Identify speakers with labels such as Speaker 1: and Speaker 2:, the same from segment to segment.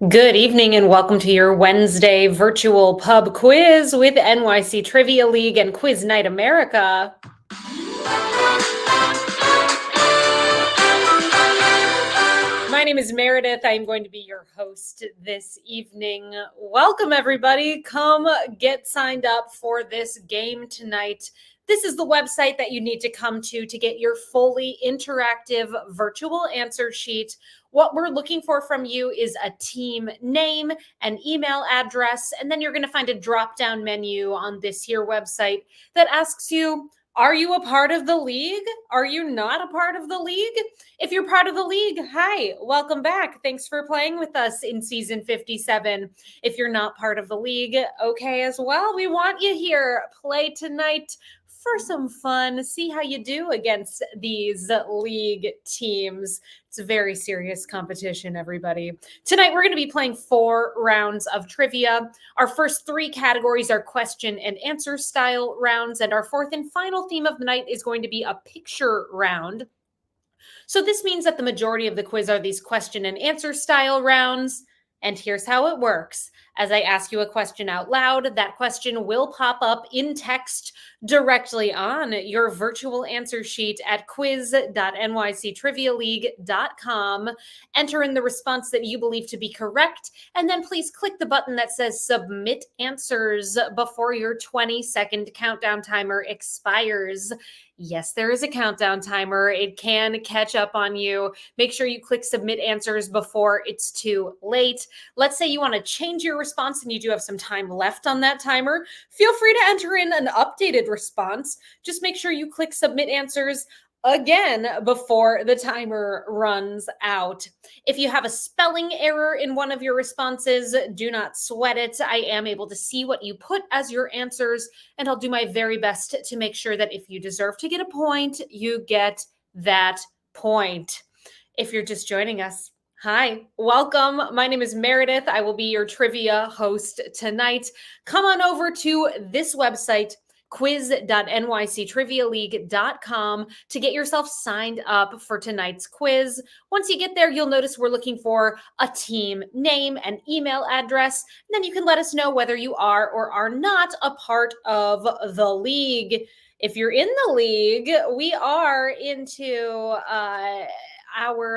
Speaker 1: Good evening and welcome to your Wednesday virtual pub quiz with NYC Trivia League and Quiz Night America. My name is Meredith. I'm going to be your host this evening. Welcome, everybody. Come get signed up for this game tonight. This is the website that you need to come to get your fully interactive virtual answer sheet. What we're looking for from you is a team name, an email address, and then you're going to find a drop-down menu on this here website that asks you, are you a part of the league? Are you not a part of the league? If you're part of the league, hi, welcome back. Thanks for playing with us in season 57. If you're not part of the league, okay as well. We want you here. Play tonight for some fun. See how you do against these league teams. It's a very serious competition, everybody. Tonight, we're going to be playing 4 rounds of trivia. Our first 3 categories are question and answer style rounds, and our fourth and final theme of the night is going to be a picture round. So this means that the majority of the quiz are these question and answer style rounds. And here's how it works. As I ask you a question out loud, that question will pop up in text directly on your virtual answer sheet at quiz.nyctrivialeague.com. Enter in the response that you believe to be correct, and then please click the button that says Submit Answers before your 20-second countdown timer expires. Yes, there is a countdown timer. It can catch up on you. Make sure you click Submit Answers before it's too late. Let's say you want to change your response and you do have some time left on that timer. Feel free to enter in an updated response. Just make sure you click Submit Answers again before the timer runs out. If you have a spelling error in one of your responses, do not sweat it. I am able to see what you put as your answers, and I'll do my very best to make sure that if you deserve to get a point, you get that point. If you're just joining us, hi, welcome. My name is Meredith. I will be your trivia host tonight. Come on over to this website, quiz.nyctrivialeague.com, to get yourself signed up for tonight's quiz. Once you get there, you'll notice we're looking for a team name and email address. And then you can let us know whether you are or are not a part of the league. If you're in the league, we are into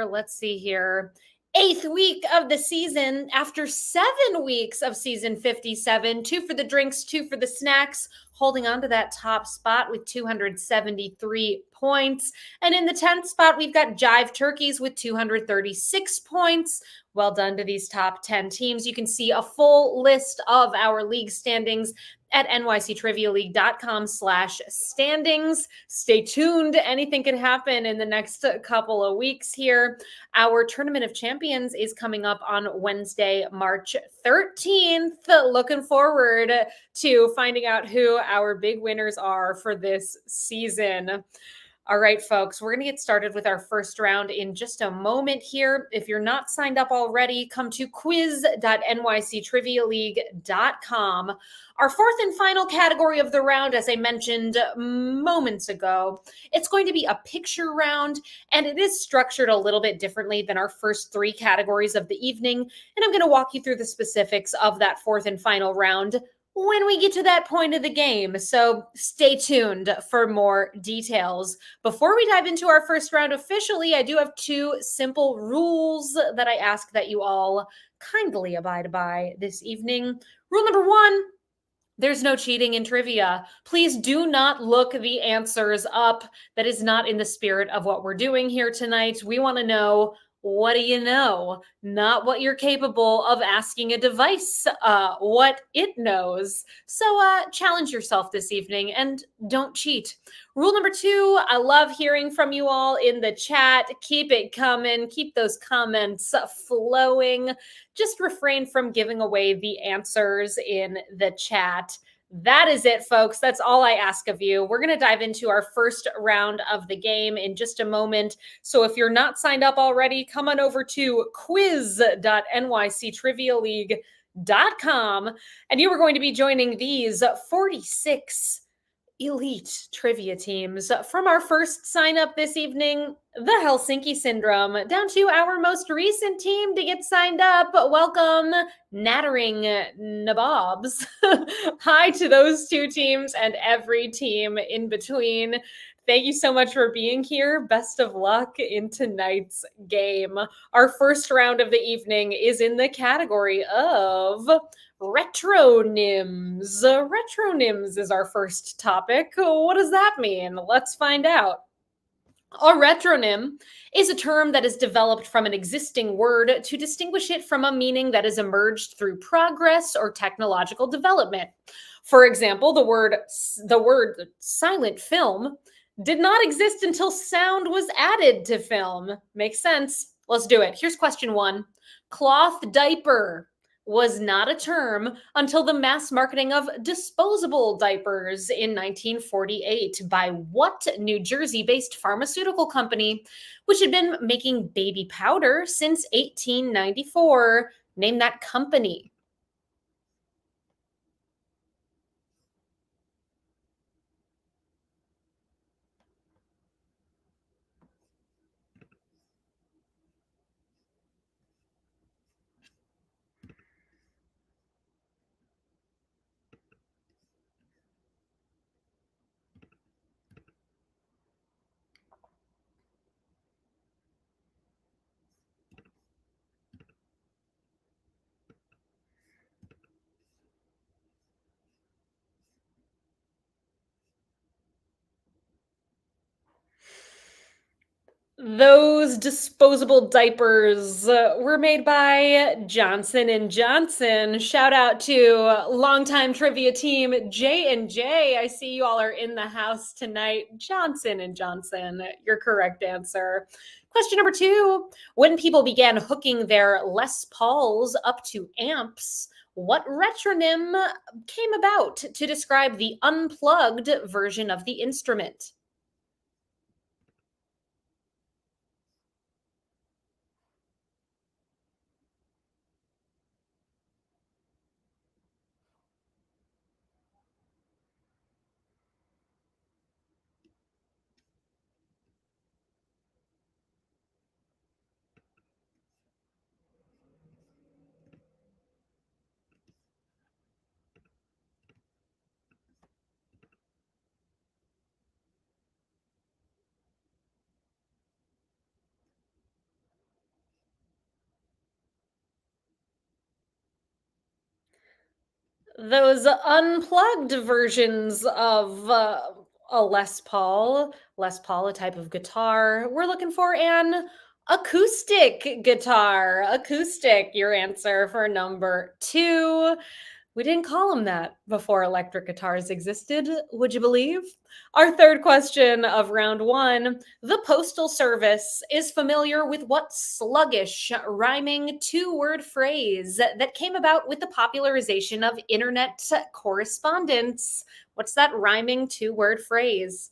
Speaker 1: let's see here, 8th week of the season after 7 weeks of season 57. 2 for the drinks, 2 for the snacks, holding on to that top spot with 273 points. And in the 10th spot, we've got Jive Turkeys with 236 points. Well done to these top 10 teams. You can see a full list of our league standings at nyctrivialeague.com/standings. Stay tuned. Anything can happen in the next couple of weeks here. Our Tournament of Champions is coming up on Wednesday, March 13th. Looking forward to finding out who our big winners are for this season. All right, folks, we're going to get started with our first round in just a moment here. If you're not signed up already, come to quiz.nyctrivialeague.com. Our fourth and final category of the round, as I mentioned moments ago, it's going to be a picture round, and it is structured a little bit differently than our first 3 categories of the evening. And I'm going to walk you through the specifics of that fourth and final round when we get to that point of the game. So stay tuned for more details. Before we dive into our first round officially, I do have 2 simple rules that I ask that you all kindly abide by this evening. Rule number 1, there's no cheating in trivia. Please do not look the answers up. That is not in the spirit of what we're doing here tonight. We want to know, what do you know? Not what you're capable of asking a device, what it knows. So challenge yourself this evening and don't cheat. Rule number 2, I love hearing from you all in the chat. Keep it coming. Keep those comments flowing. Just refrain from giving away the answers in the chat. That is it, folks. That's all I ask of you. We're going to dive into our first round of the game in just a moment. So if you're not signed up already, come on over to quiz.nyctrivialeague.com, and you are going to be joining these 46 elite trivia teams. From our first sign up this evening, the Helsinki Syndrome, down to our most recent team to get signed up. Welcome, Nattering Nabobs. Hi to those two teams and every team in between. Thank you so much for being here. Best of luck in tonight's game. Our first round of the evening is in the category of retronyms. Retronyms is our first topic. What does that mean? Let's find out. A retronym is a term that is developed from an existing word to distinguish it from a meaning that has emerged through progress or technological development. For example, the word silent film did not exist until sound was added to film. Makes sense. Let's do it. Here's question 1. Cloth diaper was not a term until the mass marketing of disposable diapers in 1948 by what New Jersey-based pharmaceutical company, which had been making baby powder since 1894? Name that company. Those disposable diapers were made by Johnson and Johnson. Shout out to longtime trivia team J and J. I see you all are in the house tonight. Johnson and Johnson, your correct answer. Question number 2. When people began hooking their Les Pauls up to amps, what retronym came about to describe the unplugged version of the instrument? Those unplugged versions of a Les Paul, a type of guitar. We're looking for an acoustic guitar. Acoustic, your answer for number 2. We didn't call them that before electric guitars existed, would you believe? Our third question of round 1. The Postal Service is familiar with what sluggish, rhyming 2-word phrase that came about with the popularization of internet correspondence? What's that rhyming 2-word phrase?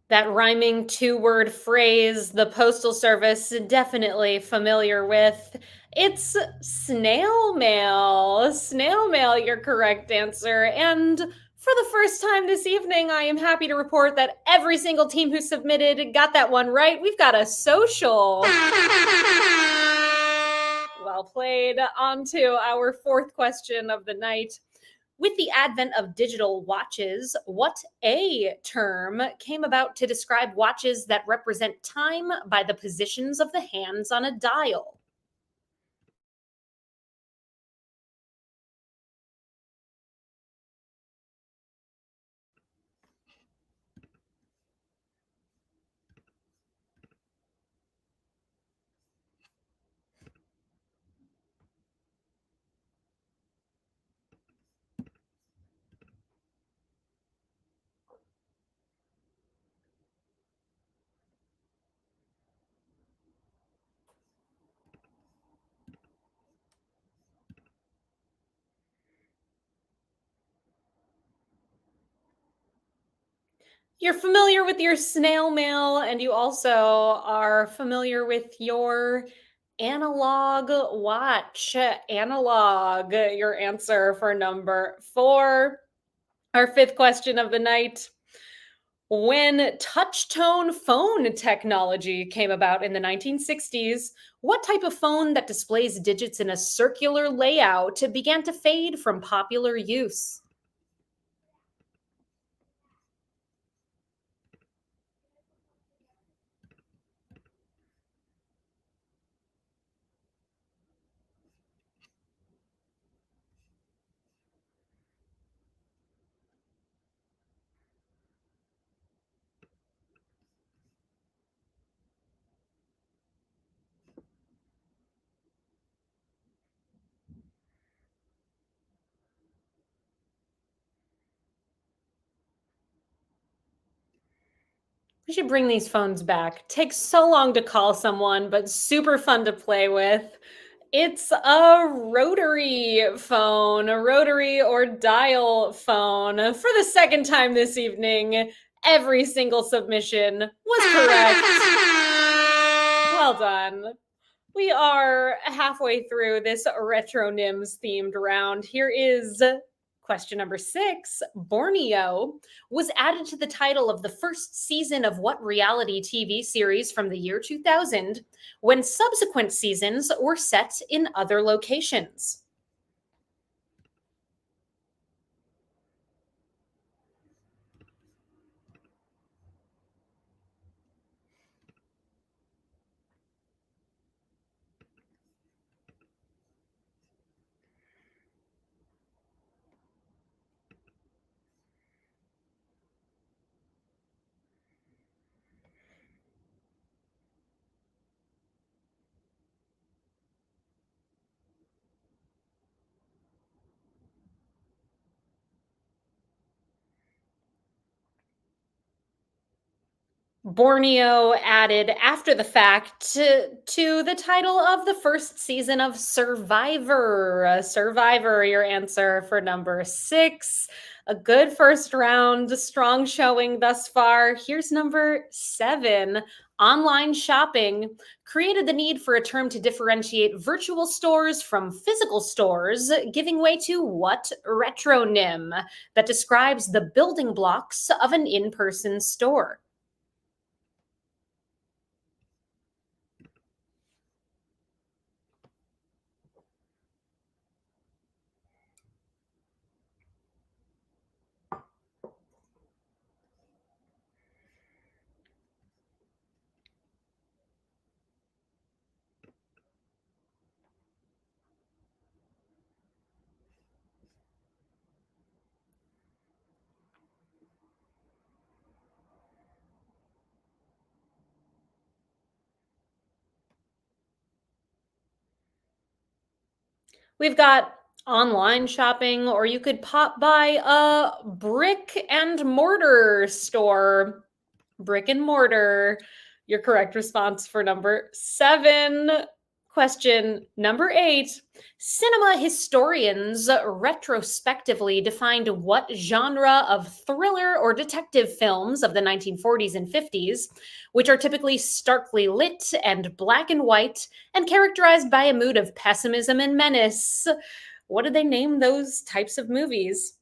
Speaker 1: That rhyming 2-word phrase, the Postal Service definitely familiar with. It's snail mail. Snail mail, your correct answer. And for the first time this evening, I am happy to report that every single team who submitted got that one right. We've got a social. Well played. On to our fourth question of the night. With the advent of digital watches, what A term came about to describe watches that represent time by the positions of the hands on a dial? You're familiar with your snail mail, and you also are familiar with your analog watch. Analog, your answer for number four. Our fifth question of the night. When touch tone phone technology came about in the 1960s, what type of phone that displays digits in a circular layout began to fade from popular use? We should bring these phones back. Takes so long to call someone, but super fun to play with. It's a rotary phone, a rotary or dial phone. For the second time this evening, every single submission was correct. Well done. We are halfway through this Retro Nims themed round. Here is question number six. Borneo was added to the title of the first season of what reality TV series from the year 2000 when subsequent seasons were set in other locations? Borneo added after the fact to the title of the first season of Survivor. Survivor, your answer for number six. A good first round, strong showing thus far. Here's number seven. Online shopping created the need for a term to differentiate virtual stores from physical stores, giving way to what retronym that describes the building blocks of an in person store? We've got online shopping, or you could pop by a brick and mortar store. Brick and mortar. Your correct response for number seven. Question number eight. Cinema historians retrospectively defined what genre of thriller or detective films of the 1940s and 50s, which are typically starkly lit and black and white and characterized by a mood of pessimism and menace. What did they name those types of movies?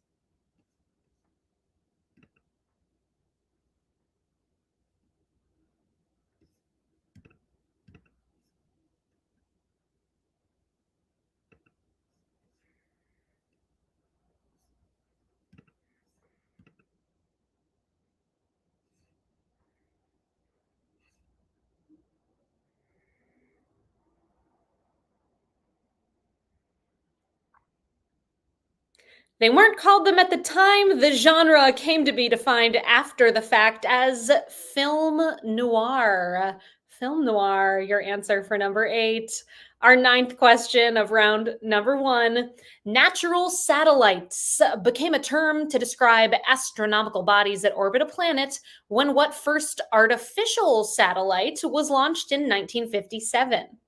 Speaker 1: They weren't called them at the time. The genre came to be defined after the fact as film noir. Film noir, your answer for number eight. Our ninth question of round number one. Natural satellites became a term to describe astronomical bodies that orbit a planet when what first artificial satellite was launched in 1957?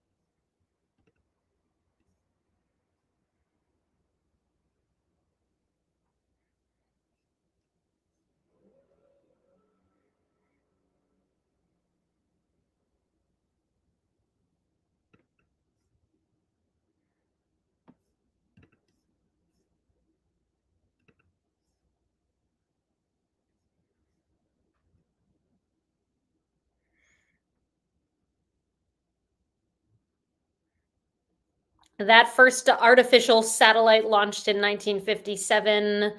Speaker 1: That first artificial satellite launched in 1957.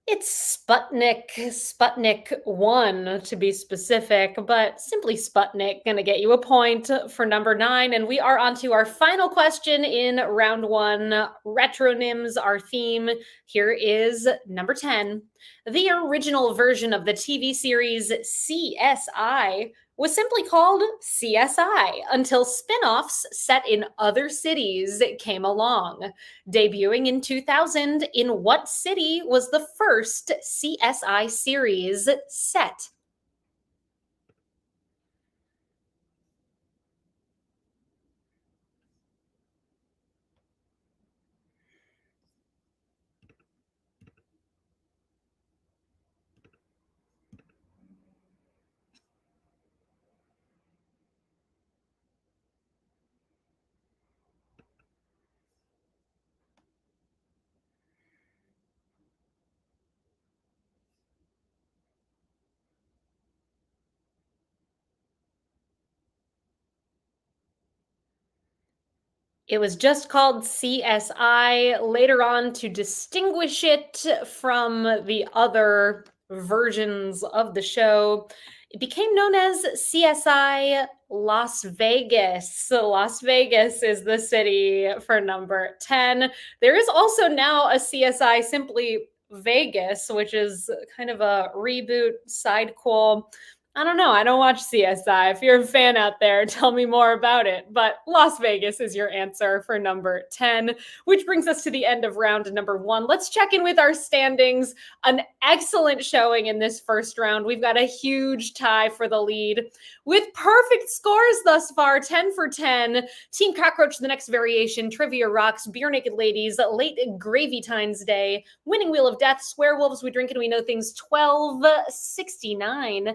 Speaker 1: It's Sputnik 1 to be specific, but simply Sputnik. Gonna get you a point for number 9. And we are on to our final question in round 1. Retronyms, our theme. Here is number 10. The original version of the TV series CSI was simply called CSI until spin offs set in other cities came along. Debuting in 2000, in what city was the first CSI series set? It was just called CSI later on to distinguish it from the other versions of the show. It became known as CSI Las Vegas. So Las Vegas is the city for number 10. There is also now a CSI simply Vegas, which is kind of a reboot sidequel. I don't know. I don't watch CSI. If you're a fan out there, tell me more about it. But Las Vegas is your answer for number 10, which brings us to the end of round number 1. Let's check in with our standings. An excellent showing in this first round. We've got a huge tie for the lead with perfect scores thus far, 10 for 10. Team Cockroach, The Next Variation, Trivia Rocks, Beer Naked Ladies, Late Gravy Times Day, Winning Wheel of Death, Swearwolves, We Drink and We Know Things, 1269.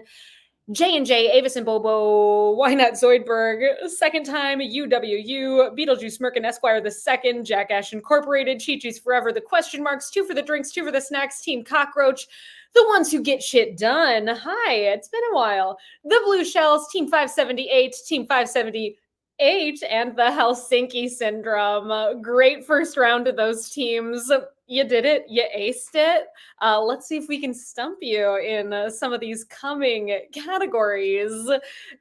Speaker 1: J&J, Avis and Bobo, Why Not Zoidberg, Second Time, UWU, Beetlejuice, Merkin Esquire the Second, Jackass Incorporated, Chi-Chi's Forever, The Question Marks, 2 for the Drinks, 2 for the Snacks, Team Cockroach, the ones who get shit done. Hi, it's been a while. The Blue Shells, Team 578, Team 578, and the Helsinki Syndrome. Great first round of those teams. You did it. You aced it. Let's see if we can stump you in some of these coming categories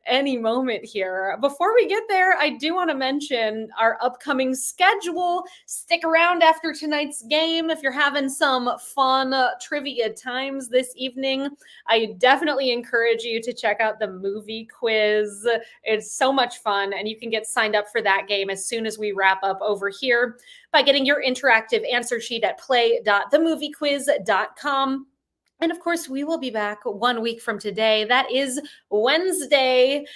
Speaker 1: any moment here. Before we get there, I do want to mention our upcoming schedule. Stick around after tonight's game if you're having some fun trivia times this evening. I definitely encourage you to check out the movie quiz. It's so much fun, and you can get signed up for that game as soon as we wrap up over here by getting your interactive answer sheet at play.themoviequiz.com. And of course, we will be back 1 week from today. That is Wednesday,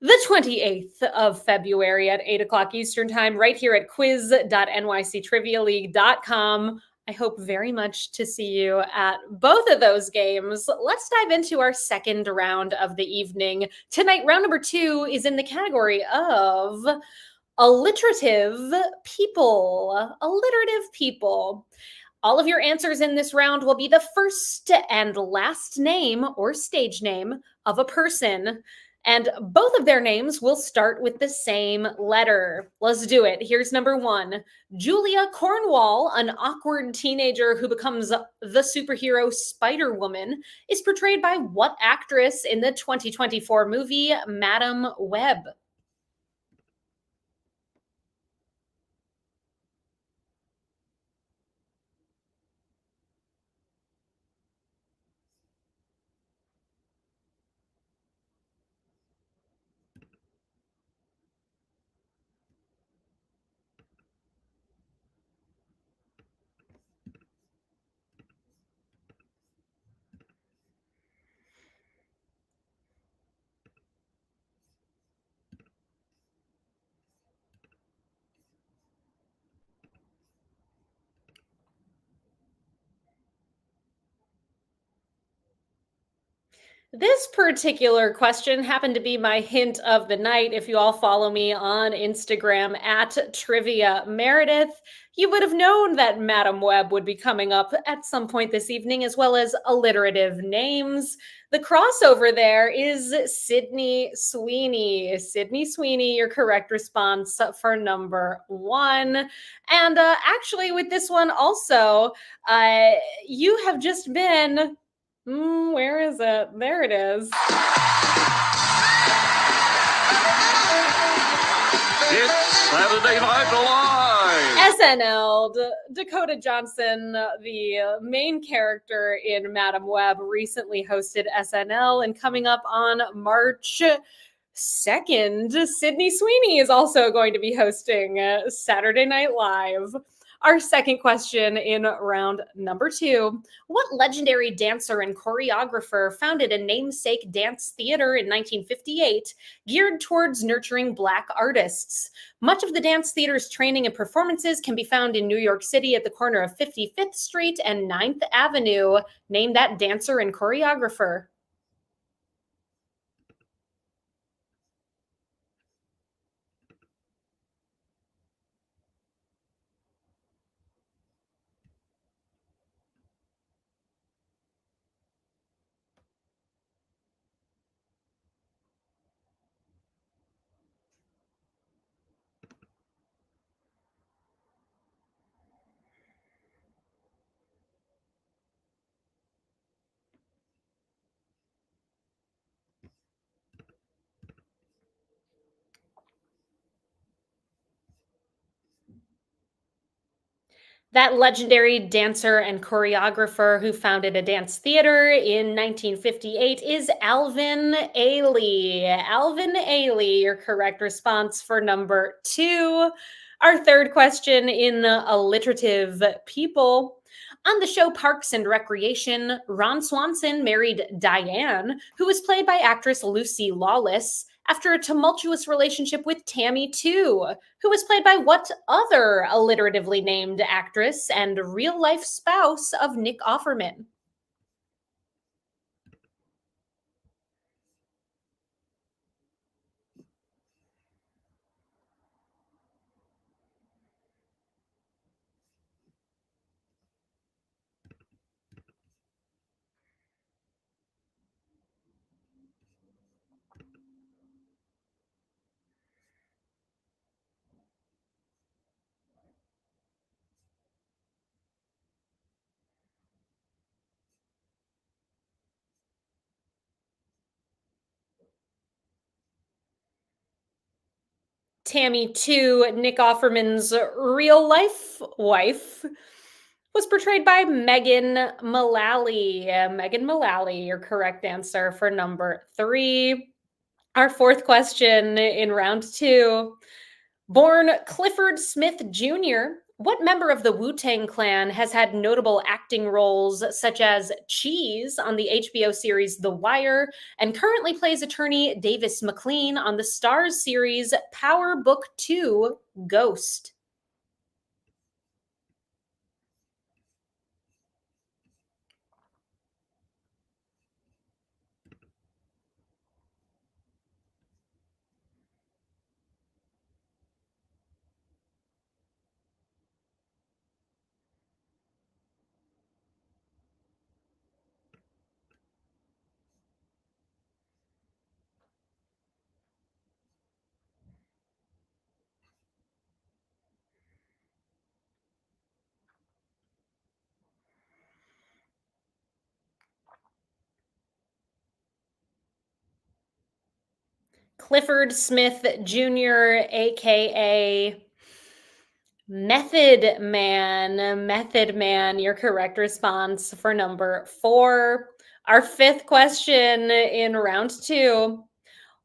Speaker 1: the 28th of February at 8 o'clock Eastern Time, right here at quiz.nyctrivialeague.com. I hope very much to see you at both of those games. Let's dive into our second round of the evening. Tonight, round number 2 is in the category of alliterative people. Alliterative people. All of your answers in this round will be the first and last name or stage name of a person. And both of their names will start with the same letter. Let's do it. Here's number 1. Julia Cornwall, an awkward teenager who becomes the superhero Spider-Woman, is portrayed by what actress in the 2024 movie Madam Web? This particular question happened to be my hint of the night. If you all follow me on Instagram at Trivia Meredith, you would have known that Madam Web would be coming up at some point this evening, as well as alliterative names. The crossover there is Sydney Sweeney. Sydney Sweeney, your correct response for number one. And actually, with this one also, uh, you have just been where is it? There it is.
Speaker 2: It's Saturday Night Live!
Speaker 1: SNL. Dakota Johnson, the main character in Madam Web, recently hosted SNL, and coming up on March 2nd, Sydney Sweeney is also going to be hosting Saturday Night Live. Our second question in round number two. What legendary dancer and choreographer founded a namesake dance theater in 1958 geared towards nurturing Black artists? Much of the dance theater's training and performances can be found in New York City at the corner of 55th Street and 9th Avenue. Name that dancer and choreographer. That legendary dancer and choreographer who founded a dance theater in 1958 is Alvin Ailey. Alvin Ailey, your correct response for number two. Our third question in the alliterative people. On the show Parks and Recreation, Ron Swanson married Diane, who was played by actress Lucy Lawless, after a tumultuous relationship with Tammy 2, who was played by what other alliteratively named actress and real life spouse of Nick Offerman? Tammy 2, Nick Offerman's real life wife, was portrayed by Megan Mullally. Megan Mullally, your correct answer for number three. Our fourth question in round two. Born Clifford Smith Jr., what member of the Wu-Tang Clan has had notable acting roles such as Cheese on the HBO series The Wire and currently plays attorney Davis McLean on the Starz series Power Book 2 Ghost? Clifford Smith Jr., aka Method Man. Method Man, your correct response for number four. Our fifth question in round two.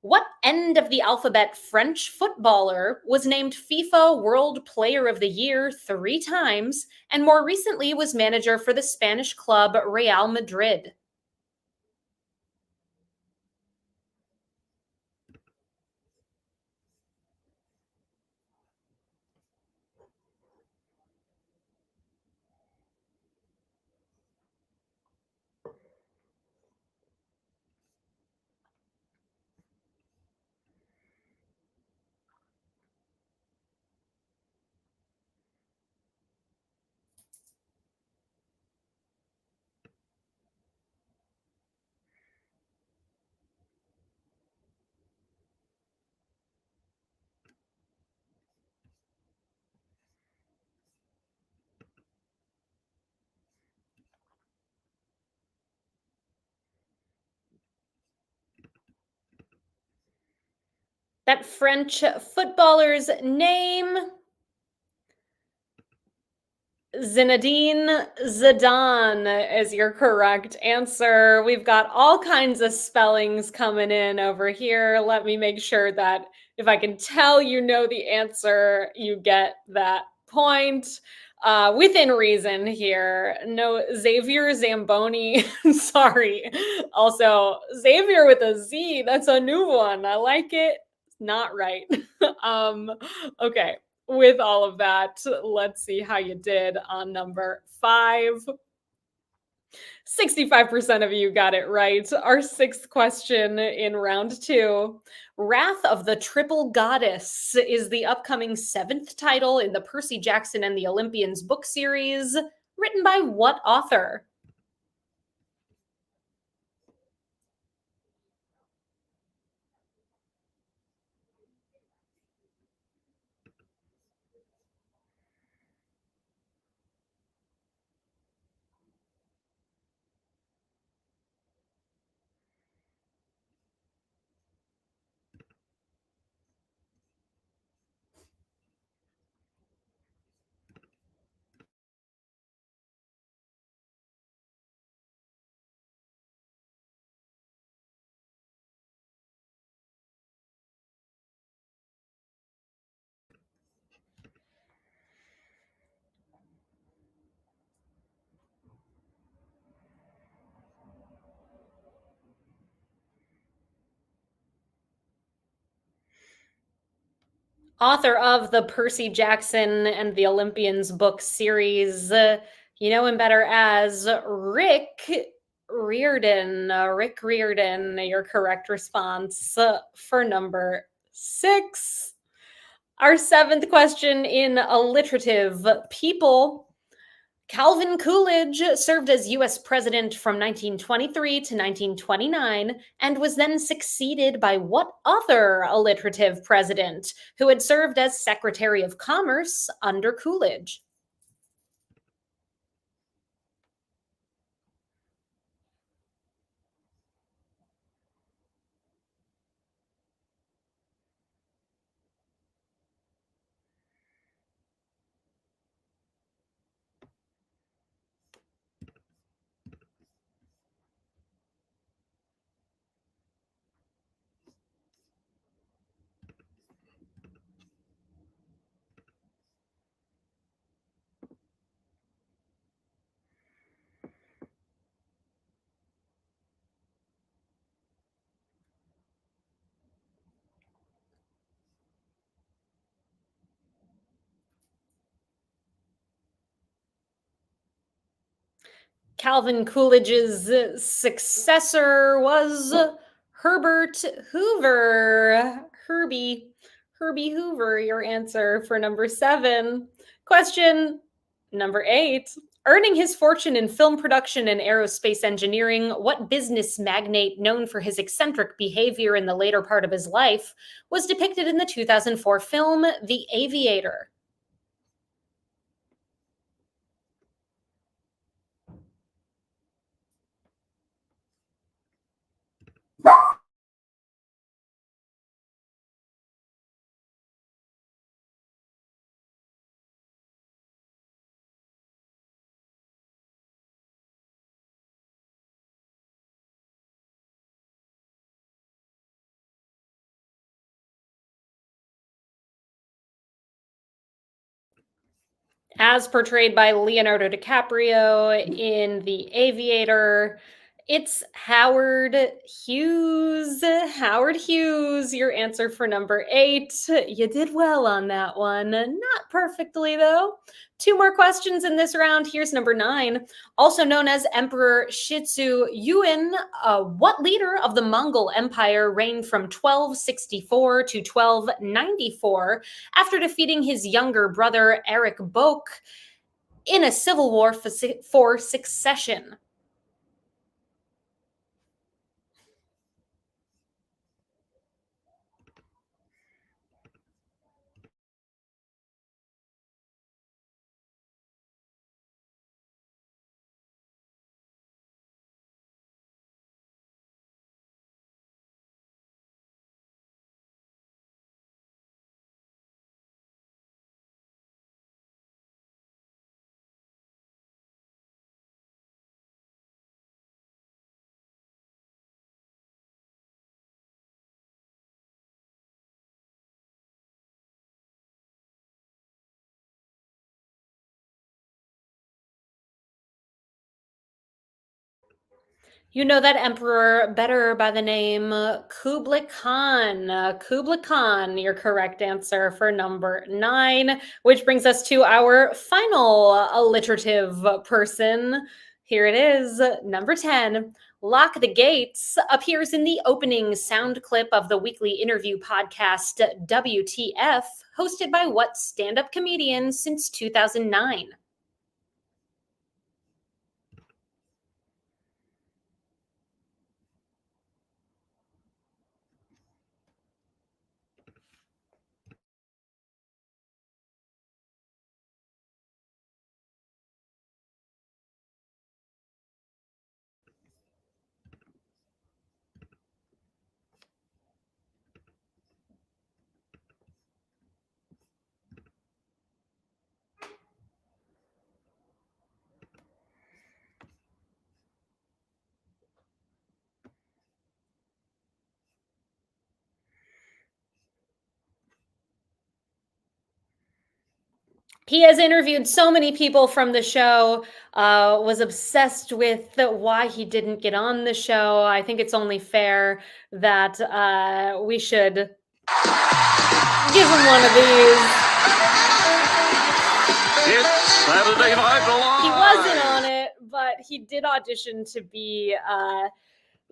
Speaker 1: What end of the alphabet French footballer was named FIFA World Player of the Year 3 times and more recently was manager for the Spanish club Real Madrid? That French footballer's name? Zinedine Zidane is your correct answer. We've got all kinds of spellings coming in over here. Let me make sure that if I can tell you know the answer, you get that point. Within reason here. No, Xavier Zamboni. Sorry. Also, Xavier with a Z. That's a new one. I like it. Not right. um, okay, with all of that, let's see how you did on number 5. 65% of you got it right. Our 6th question in round 2. Wrath of the Triple Goddess is the upcoming 7th title in the Percy Jackson and the Olympians book series, written by what author? Author of the Percy Jackson and the Olympians book series. You know him better as Rick Riordan. Rick Riordan, your correct response for number 6. Our 7th question in alliterative people. Calvin Coolidge served as U.S. President from 1923 to 1929 and was then succeeded by what other alliterative president who had served as Secretary of Commerce under Coolidge? Calvin Coolidge's successor was Herbert Hoover. Herbie Hoover, your answer for number 7. Question number 8. Earning his fortune in film production and aerospace engineering, what business magnate known for his eccentric behavior in the later part of his life was depicted in the 2004 film The Aviator? As portrayed by Leonardo DiCaprio in The Aviator, it's Howard Hughes. Howard Hughes, your answer for number 8. You did well on that one. Not perfectly, though. 2 more questions in this round. Here's number 9. Also known as Emperor Shitsu Yuan, what leader of the Mongol Empire reigned from 1264 to 1294 after defeating his younger brother Eric Boke in a civil war for succession? You know that emperor better by the name Kublai Khan. Kublai Khan, your correct answer for number 9, which brings us to our final alliterative person. Here it is, number 10. Lock the Gates appears in the opening sound clip of the weekly interview podcast WTF, hosted by what stand-up comedian since 2009? He has interviewed so many people from the show, was obsessed with why he didn't get on the show. I think it's only fair that we should give him one of these.
Speaker 2: It's Saturday Night Live.
Speaker 1: He wasn't on it, but he did audition to be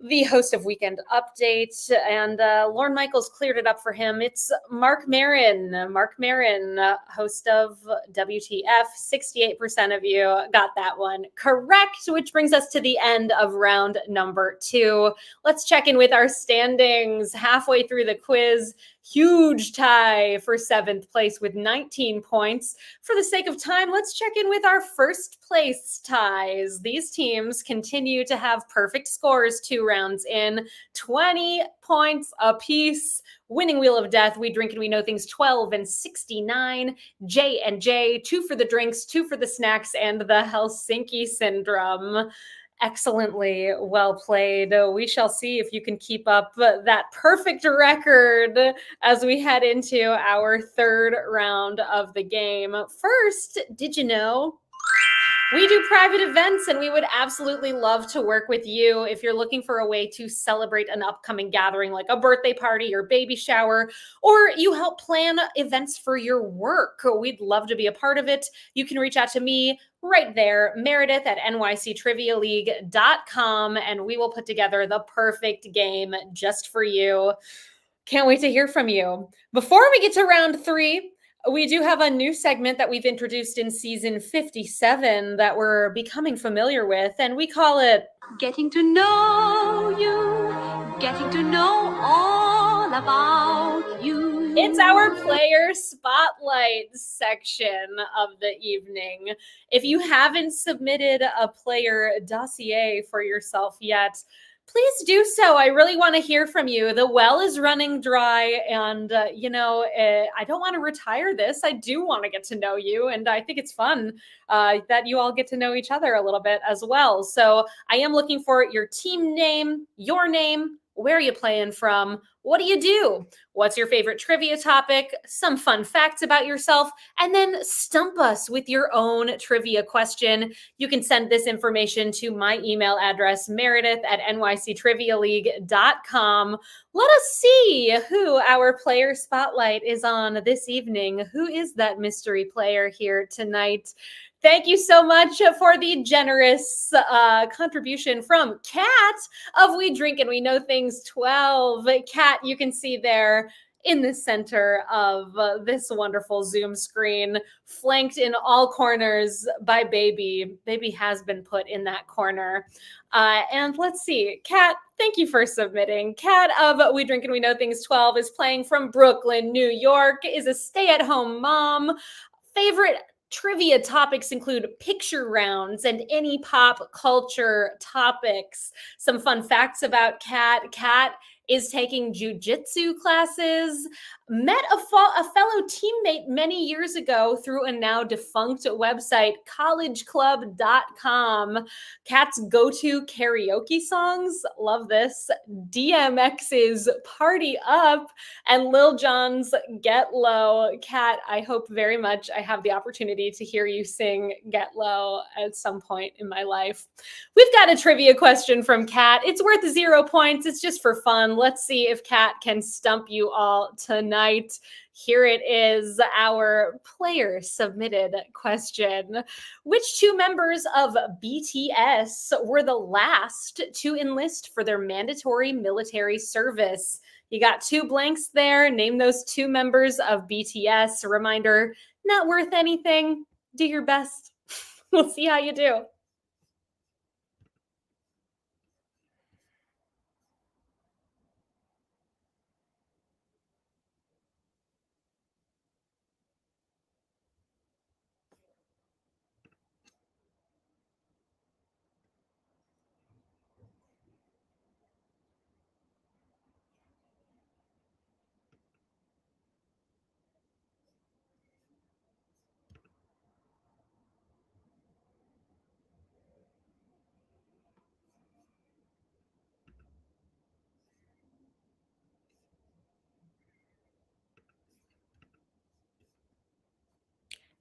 Speaker 1: the host of Weekend Update, and Lorne Michaels cleared it up for him. It's Mark Maron. Mark Maron, host of WTF. 68% of you got that one correct, which brings us to the end of round number 2. Let's check in with our standings halfway through the quiz. Huge tie for 7th place with 19 points. For the sake of time, let's check in with our first place ties. These teams continue to have perfect scores 2 rounds in, 20 points apiece. Winning Wheel of Death, We Drink and We Know Things 12 and 69. J and J, 2 for the drinks, 2 for the snacks, and the Helsinki Syndrome. Excellently well played. We shall see if you can keep up that perfect record as we head into our 3rd round of the game. First, did you know we do private events, and we would absolutely love to work with you if you're looking for a way to celebrate an upcoming gathering like a birthday party or baby shower, or you help plan events for your work. We'd love to be a part of it. You can reach out to me right there, Meredith at nyctrivialeague.com, and we will put together the perfect game just for you. Can't wait to hear from you. Before we get to round 3, we do have a new segment that we've introduced in season 57 that we're becoming familiar with, and we call it
Speaker 3: Getting to Know You, getting to know all about you.
Speaker 1: It's our player spotlight section of the evening. If you haven't submitted a player dossier for yourself yet, please do so. I really want to hear from you. The well is running dry, and I don't want to retire this. I do want to get to know you, and I think it's fun that you all get to know each other a little bit as well. So I am looking for your team name, your name, where are you playing from? What do you do? What's your favorite trivia topic? Some fun facts about yourself, and then stump us with your own trivia question. You can send this information to my email address, Meredith at nyctrivialeague.com. Let us see who our player spotlight is on this evening. Who is that mystery player here tonight? Thank you so much for the generous contribution from Kat of We Drink and We Know Things 12. Kat, you can see there in the center of this wonderful Zoom screen, flanked in all corners by Baby. Baby has been put in that corner. And let's see, Kat, thank you for submitting. Kat of We Drink and We Know Things 12 is playing from Brooklyn, New York, is a stay-at-home mom. Favorite trivia topics include picture rounds and any pop culture topics. Some fun facts about Kat. Kat is taking jujitsu classes, met a fellow teammate many years ago through a now defunct website, collegeclub.com. Kat's go-to karaoke songs, love this, DMX's Party Up, and Lil Jon's Get Low. Kat, I hope very much I have the opportunity to hear you sing Get Low at some point in my life. We've got a trivia question from Kat. It's worth 0 points. It's just for fun. Let's see if Kat can stump you all tonight. Here it is, our player submitted question. Which 2 members of BTS were the last to enlist for their mandatory military service? You got 2 blanks there. Name those 2 members of BTS. A reminder, not worth anything. Do your best. We'll see how you do.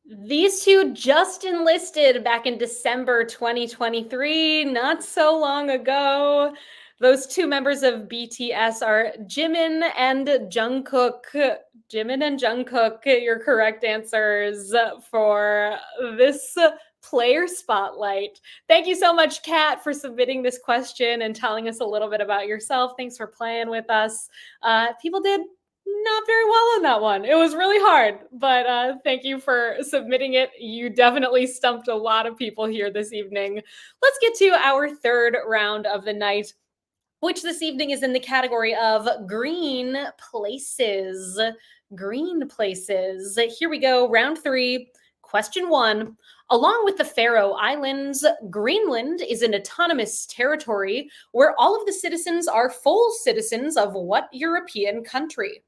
Speaker 1: These 2 just enlisted back in December 2023, not so long ago. Those 2 members of BTS are Jimin and Jungkook. Jimin and Jungkook, your correct answers for this player spotlight. Thank you so much, Kat, for submitting this question and telling us a little bit about yourself. Thanks for playing with us. People did not very well on that one. It was really hard, but thank you for submitting it. You definitely stumped a lot of people here this evening. Let's get to our 3rd round of the night, which this evening is in the category of green places. Green places. Here we go, round 3. Question 1. Along with the Faroe Islands, Greenland is an autonomous territory where all of the citizens are full citizens of what European country?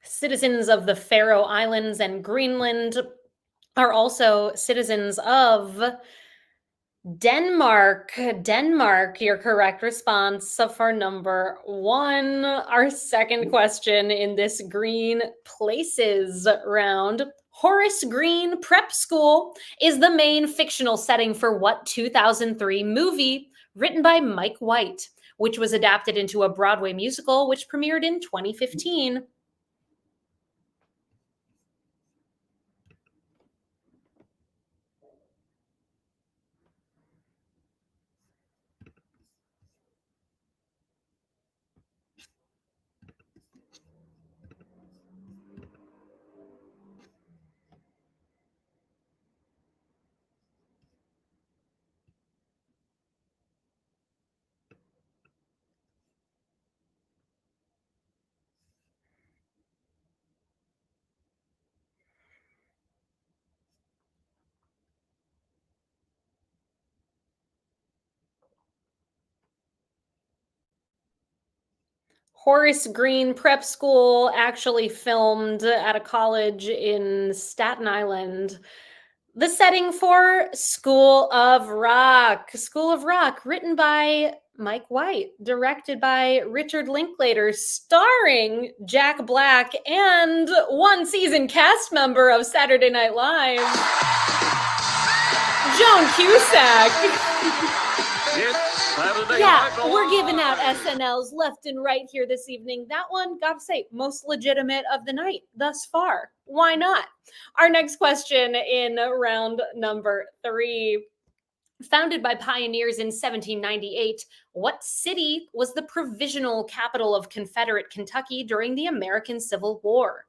Speaker 1: Citizens of the Faroe Islands and Greenland are also citizens of Denmark. Denmark, your correct response for number 1. Our second question in this green places round. Horace Green Prep School is the main fictional setting for what 2003 movie written by Mike White, which was adapted into a Broadway musical which premiered in 2015? Horace Green Prep School actually filmed at a college in Staten Island. The setting for School of Rock. School of Rock, written by Mike White, directed by Richard Linklater, starring Jack Black and one season cast member of Saturday Night Live, Joan Cusack.
Speaker 2: It's Saturday
Speaker 1: Yeah,
Speaker 2: Night Live.
Speaker 1: we're giving out SNLs left and right here this evening. That one, gotta say, most legitimate of the night thus far. Why not? Our next question in round number 3. Founded by pioneers in 1798, what city was the provisional capital of Confederate Kentucky during the American Civil War?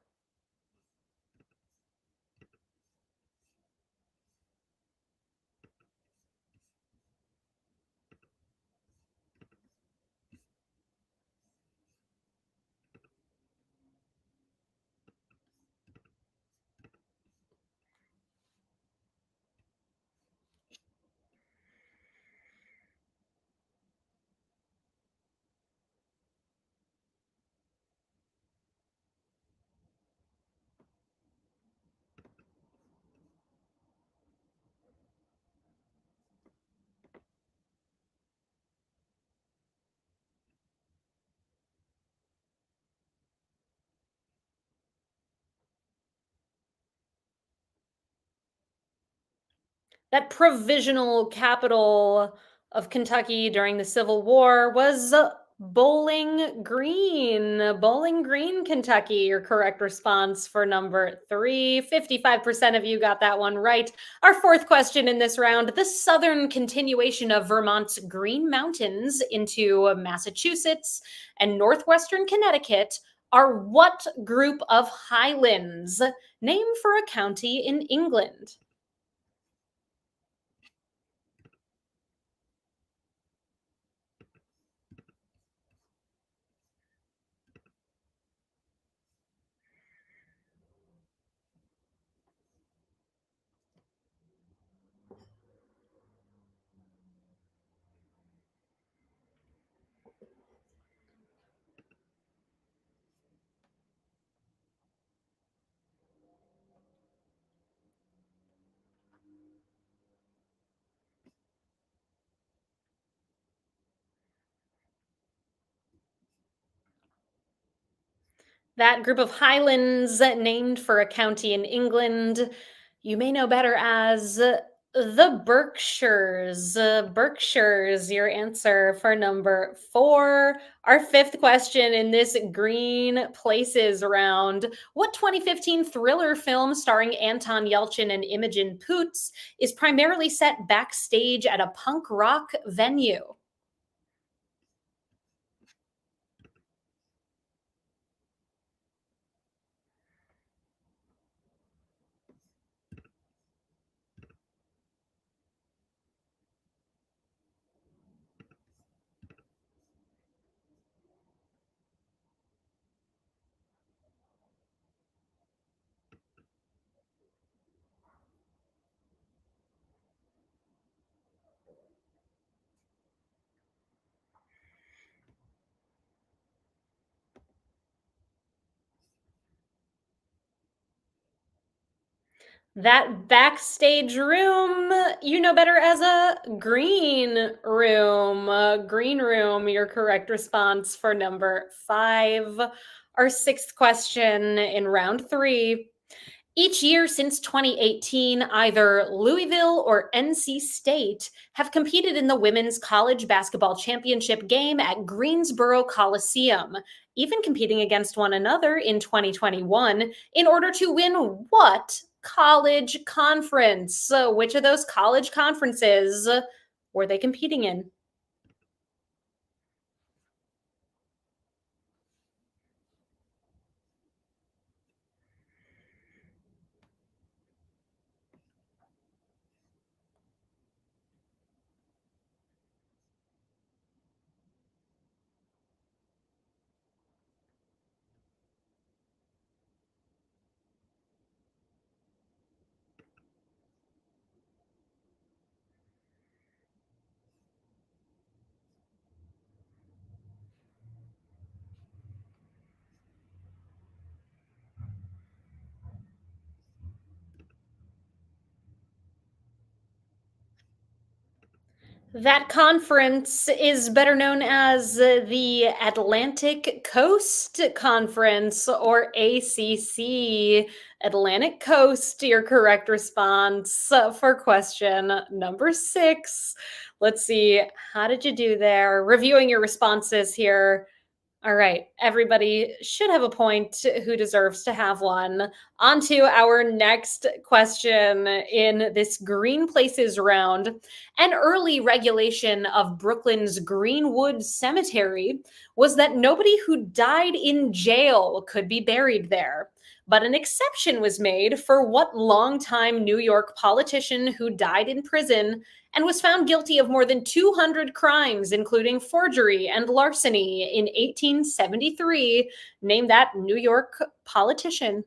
Speaker 1: That provisional capital of Kentucky during the Civil War was Bowling Green. Bowling Green, Kentucky. Your correct response for number 3. 55% of you got that one right. Our fourth question in this round: the southern continuation of Vermont's Green Mountains into Massachusetts and northwestern Connecticut are what group of highlands? Name for a county in England. That group of highlands named for a county in England, you may know better as the Berkshires. Berkshires, your answer for number 4. Our fifth question in this Green Places round: what 2015 thriller film starring Anton Yelchin and Imogen Poots is primarily set backstage at a punk rock venue? That backstage room, you know better as a green room. A green room, your correct response for number 5. Our sixth question in round 3. Each year since 2018, either Louisville or NC State have competed in the Women's College Basketball Championship game at Greensboro Coliseum, even competing against one another in 2021 in order to win what college conference? So, which of those college conferences were they competing in? That conference is better known as the Atlantic Coast Conference, or ACC. Atlantic Coast, your correct response for question number 6. Let's see, how did you do there? Reviewing your responses here. All right, everybody should have a point who deserves to have one. On to our next question in this Green Places round. An early regulation of Brooklyn's Greenwood Cemetery was that nobody who died in jail could be buried there. But an exception was made for what longtime New York politician who died in prison and was found guilty of more than 200 crimes, including forgery and larceny, in 1873. Name that New York politician.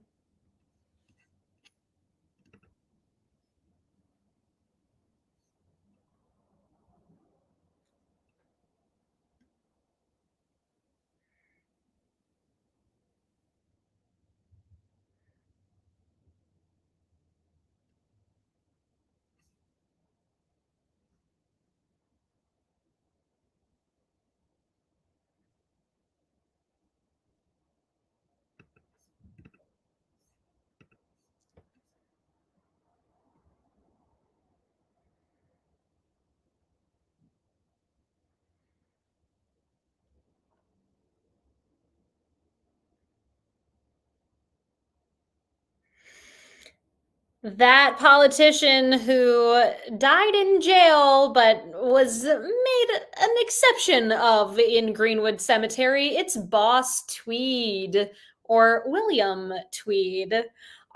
Speaker 1: That politician who died in jail but was made an exception of in Greenwood Cemetery, it's Boss Tweed, or William Tweed.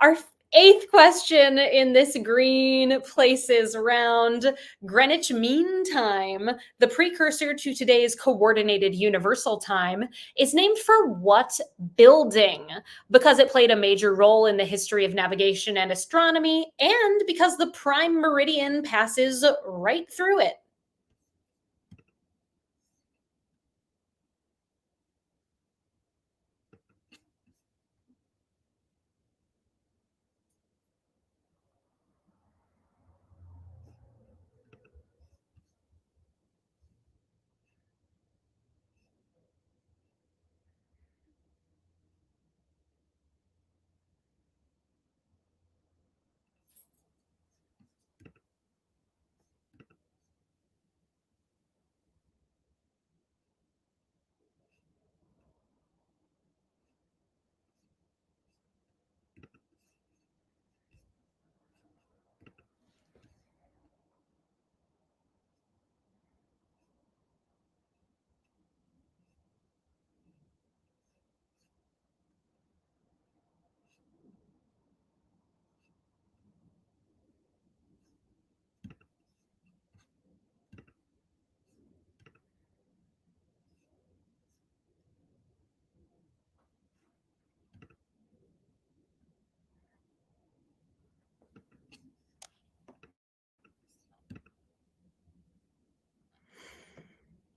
Speaker 1: Our eighth question in this Green Places round: Greenwich Mean Time, the precursor to today's Coordinated Universal Time, is named for what building? Because it played a major role in the history of navigation and astronomy, and because the prime meridian passes right through it.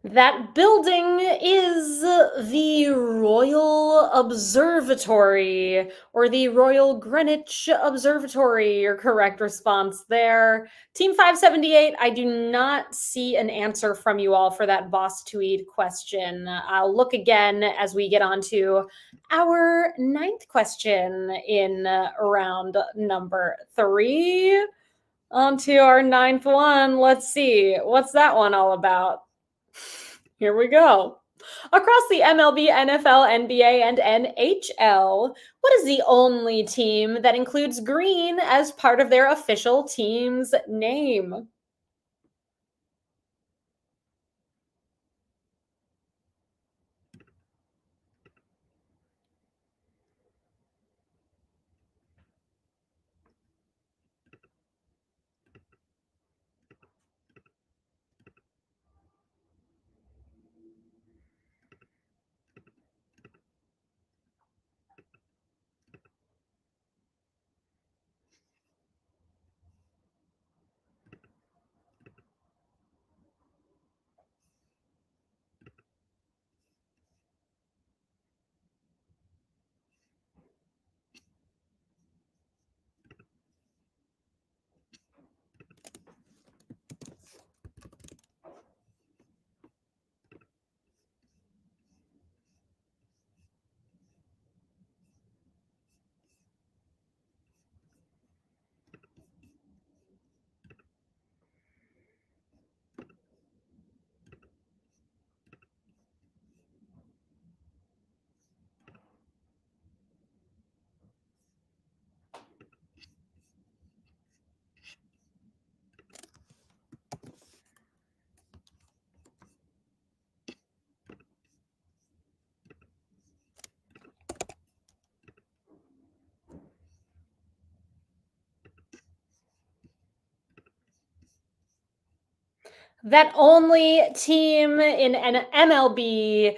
Speaker 1: That building is the Royal Observatory, or the Royal Greenwich Observatory. Your correct response there. Team 578, I do not see an answer from you all for that Boss Tweed question. I'll look again as we get on to our ninth question in round number 3. On to our ninth one. Let's see. What's that one all about? Here we go. Across the MLB, NFL, NBA, and NHL, what is the only team that includes green as part of their official team's name? That only team in an MLB,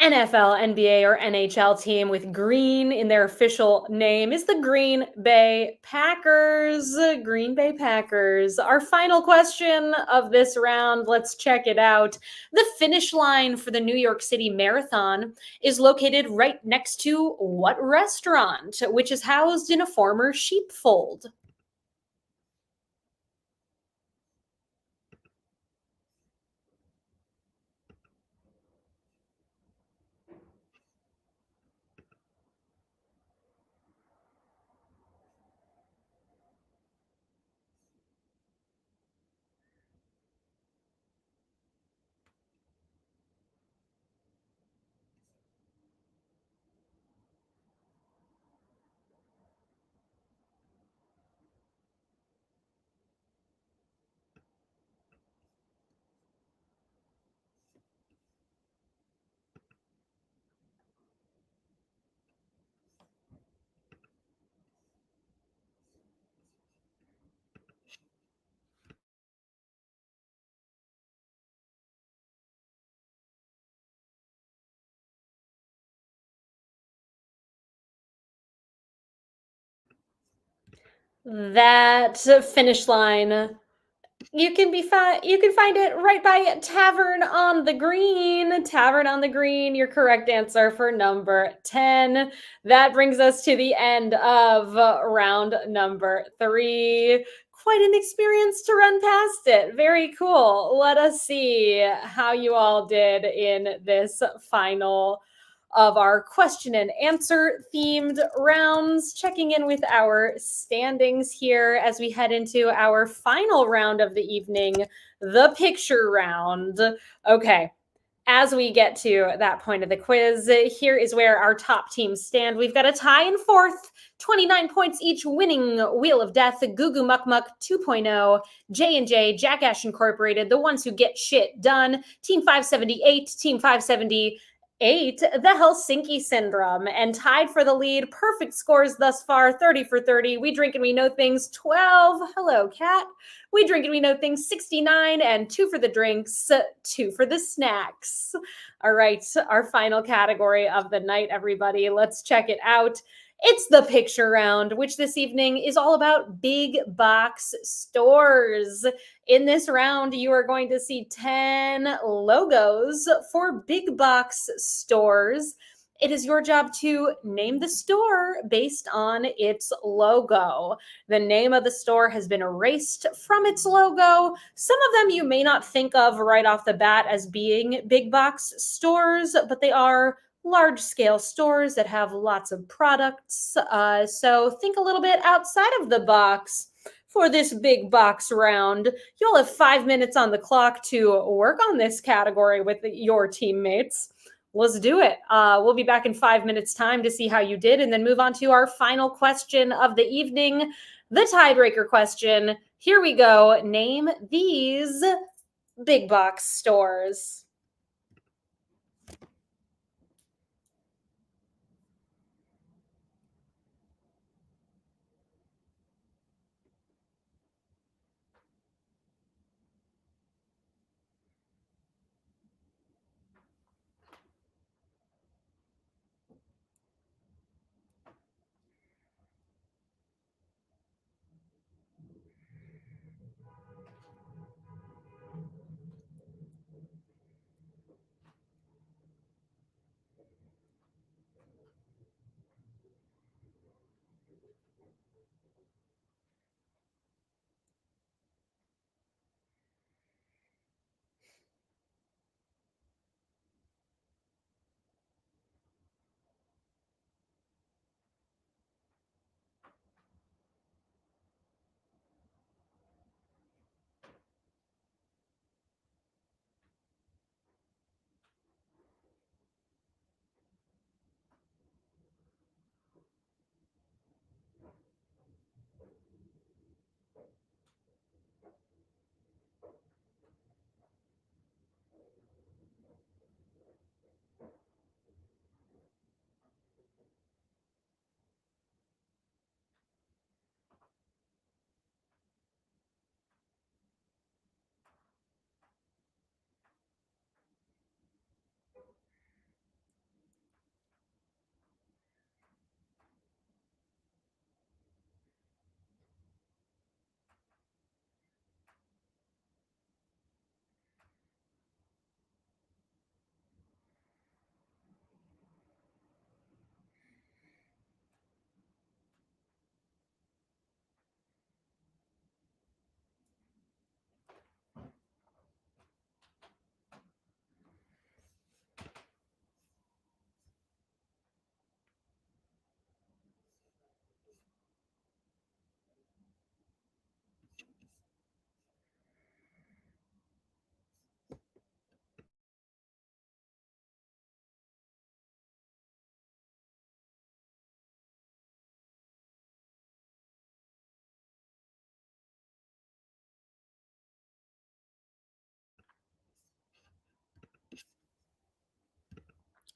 Speaker 1: NFL, NBA, or NHL team with green in their official name is the Green Bay Packers. Green Bay Packers. Our final question of this round, let's check it out. The finish line for the New York City Marathon is located right next to what restaurant, which is housed in a former sheepfold? That finish line, you can find it right by Tavern on the Green. Tavern on the Green, your correct answer for number 10. That brings us to the end of round number 3. Quite an experience to run past it. Very cool. Let us see how you all did in this final of our question and answer themed rounds, checking in with our standings here as we head into our final round of the evening, the picture round. Okay, as we get to that point of the quiz, here is where our top teams stand. We've got a tie in fourth, 29 points each, winning Wheel of Death, Goo Goo Muck Muck 2.0, J&J, Jackass Incorporated, the ones who get shit done, Team 578, Team 578, the Helsinki Syndrome, and tied for the lead, perfect scores thus far, 30 for 30, We Drink and We Know Things, 12, hello, Cat, We Drink and We Know Things, 69, and 2 for the drinks, 2 for the snacks. All right, our final category of the night, everybody. Let's check it out. It's the picture round, which this evening is all about big box stores. In this round, you are going to see 10 logos for big box stores. It is your job to name the store based on its logo. The name of the store has been erased from its logo. Some of them you may not think of right off the bat as being big box stores, but they are large scale stores that have lots of products. So think a little bit outside of the box for this big box round. You'll have 5 minutes on the clock to work on this category with your teammates. Let's do it. We'll be back in 5 minutes' time to see how you did and then move on to our final question of the evening, the tiebreaker question. Here we go. Name these big box stores.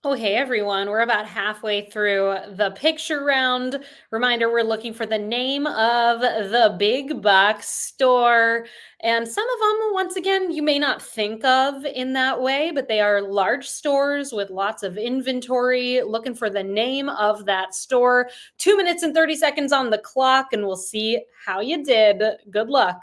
Speaker 1: Oh, hey everyone. We're about halfway through the picture round. Reminder, we're looking for the name of the big box store. And some of them, once again, you may not think of in that way, but they are large stores with lots of inventory. Looking for the name of that store. 2 minutes and 30 seconds on the clock, and we'll see how you did. Good luck.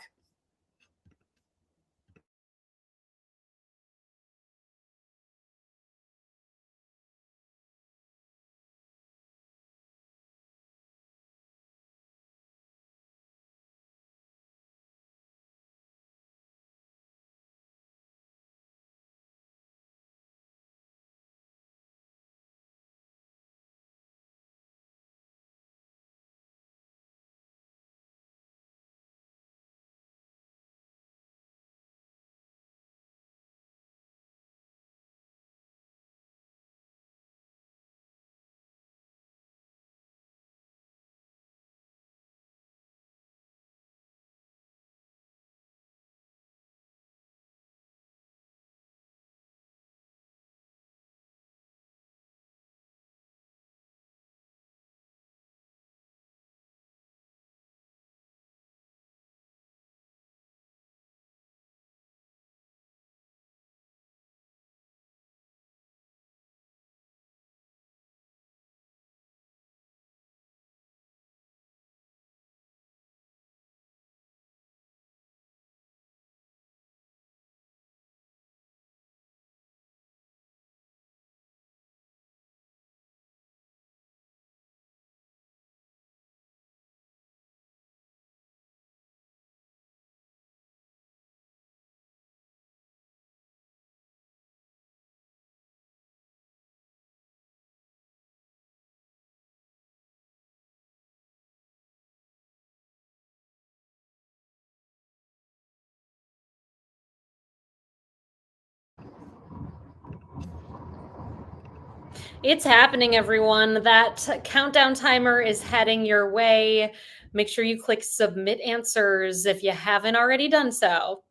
Speaker 1: It's happening, everyone. That countdown timer is heading your way. Make sure you click submit answers if you haven't already done so.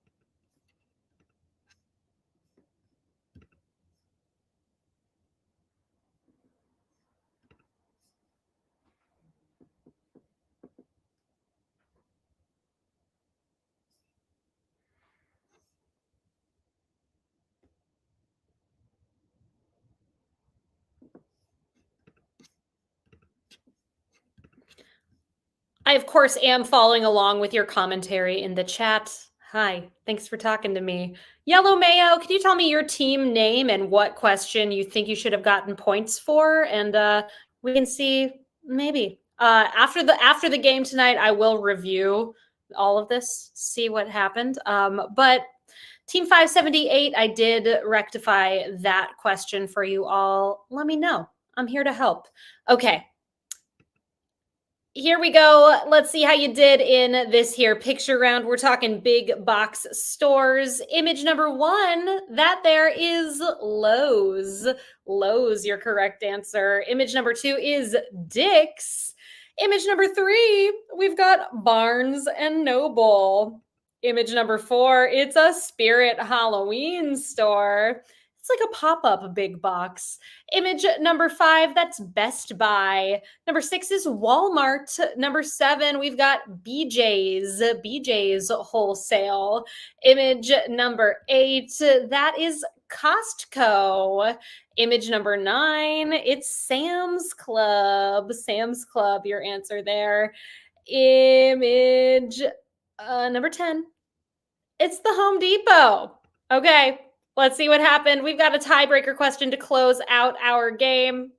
Speaker 1: I, of course, am following along with your commentary in the chat. Hi, thanks for talking to me. Yellow Mayo, can you tell me your team name and what question you think you should have gotten points for? And we can see maybe after the game tonight, I will review all of this, see what happened. But Team 578, I did rectify that question for you all. Let me know. I'm here to help. Okay, here we go. Let's see how you did in this here picture round. We're talking big box stores. Image number one, that there is Lowe's. Lowe's, your correct answer. Image number two is Dick's. Image number three, we've got Barnes and Noble. Image number four, it's a Spirit Halloween store. It's like a pop-up big box. Image number five, that's Best Buy. Number six is Walmart. Number seven, we've got BJ's Wholesale. Image number eight, that is Costco. Image number nine, it's Sam's Club. Sam's Club, your answer there. Image number 10, it's the Home Depot. Okay, let's see what happened. We've got a tiebreaker question to close out our game.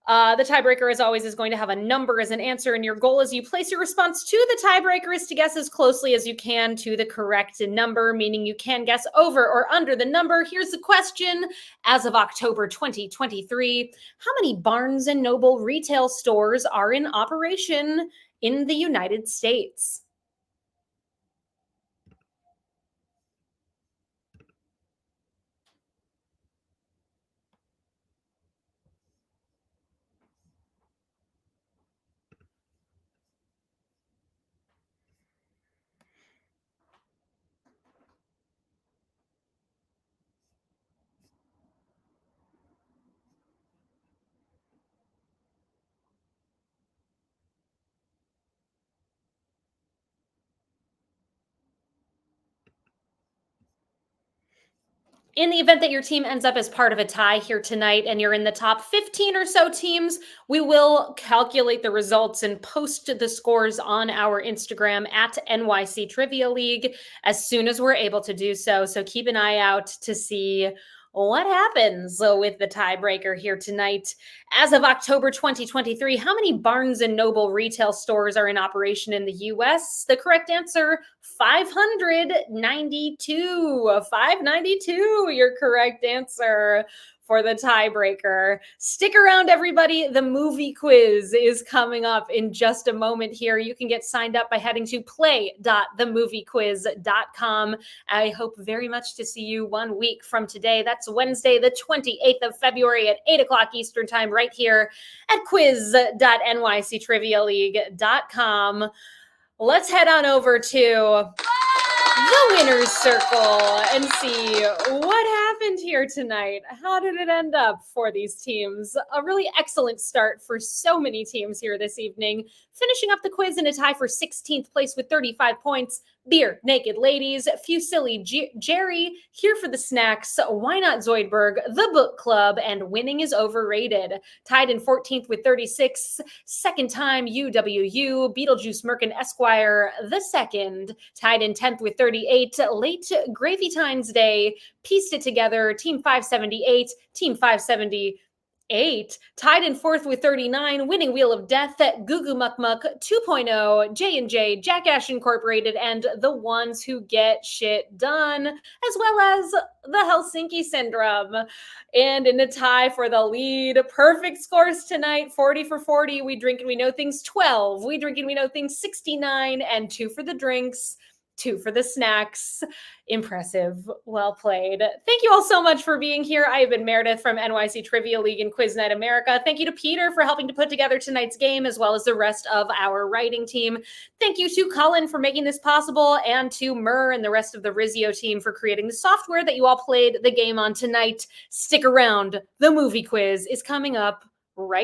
Speaker 1: The tiebreaker, as always, is going to have a number as an answer, and your goal as you place your response to the tiebreaker is to guess as closely as you can to the correct number, meaning you can guess over or under the number. Here's the question. As of October 2023, how many Barnes & Noble retail stores are in operation in the United States? In the event that your team ends up as part of a tie here tonight and you're in the top 15 or so teams, we will calculate the results and post the scores on our Instagram at NYC Trivia League as soon as we're able to do so. So keep an eye out to see what happens with the tiebreaker here tonight. As of October 2023, how many Barnes & Noble retail stores are in operation in the U.S.? The correct answer, 592. 592, your correct answer for the tiebreaker. Stick around, everybody. The movie quiz is coming up in just a moment here. You can get signed up by heading to play.themoviequiz.com. I hope very much to see you 1 week from today. That's Wednesday, the 28th of February at 8 o'clock Eastern Time, right here at quiz.nyctrivialeague.com. Let's head on over to the winner's circle and see what happened here tonight. How did it end up for these teams? A really excellent start for so many teams here this evening. Finishing up the quiz in a tie for 16th place with 35 points. Beer Naked Ladies, Fusilli Jerry, Here for the Snacks, Why Not Zoidberg, The Book Club, and Winning is Overrated. Tied in 14th with 36, Second Time UWU, Beetlejuice Merkin Esquire, The Second. Tied in 10th with 38, Late Gravy Times Day, Pieced It Together, Team 578, Team 578. Tied in 4th with 39, Winning Wheel of Death, Goo Goo Muck Muck 2.0, J&J, Jackass Incorporated, and The Ones Who Get Shit Done, as well as the Helsinki Syndrome. And in a tie for the lead, perfect scores tonight, 40 for 40, We Drink and We Know Things 12, We Drink and We Know Things 69, and 2 for the drinks, 2 for the snacks. Impressive. Well played. Thank you all so much for being here. I have been Meredith from NYC Trivia League and Quiz Night America. Thank you to Peter for helping to put together tonight's game, as well as the rest of our writing team. Thank you to Cullen for making this possible, and to Murr and the rest of the Rizio team for creating the software that you all played the game on tonight. Stick around. The movie quiz is coming up right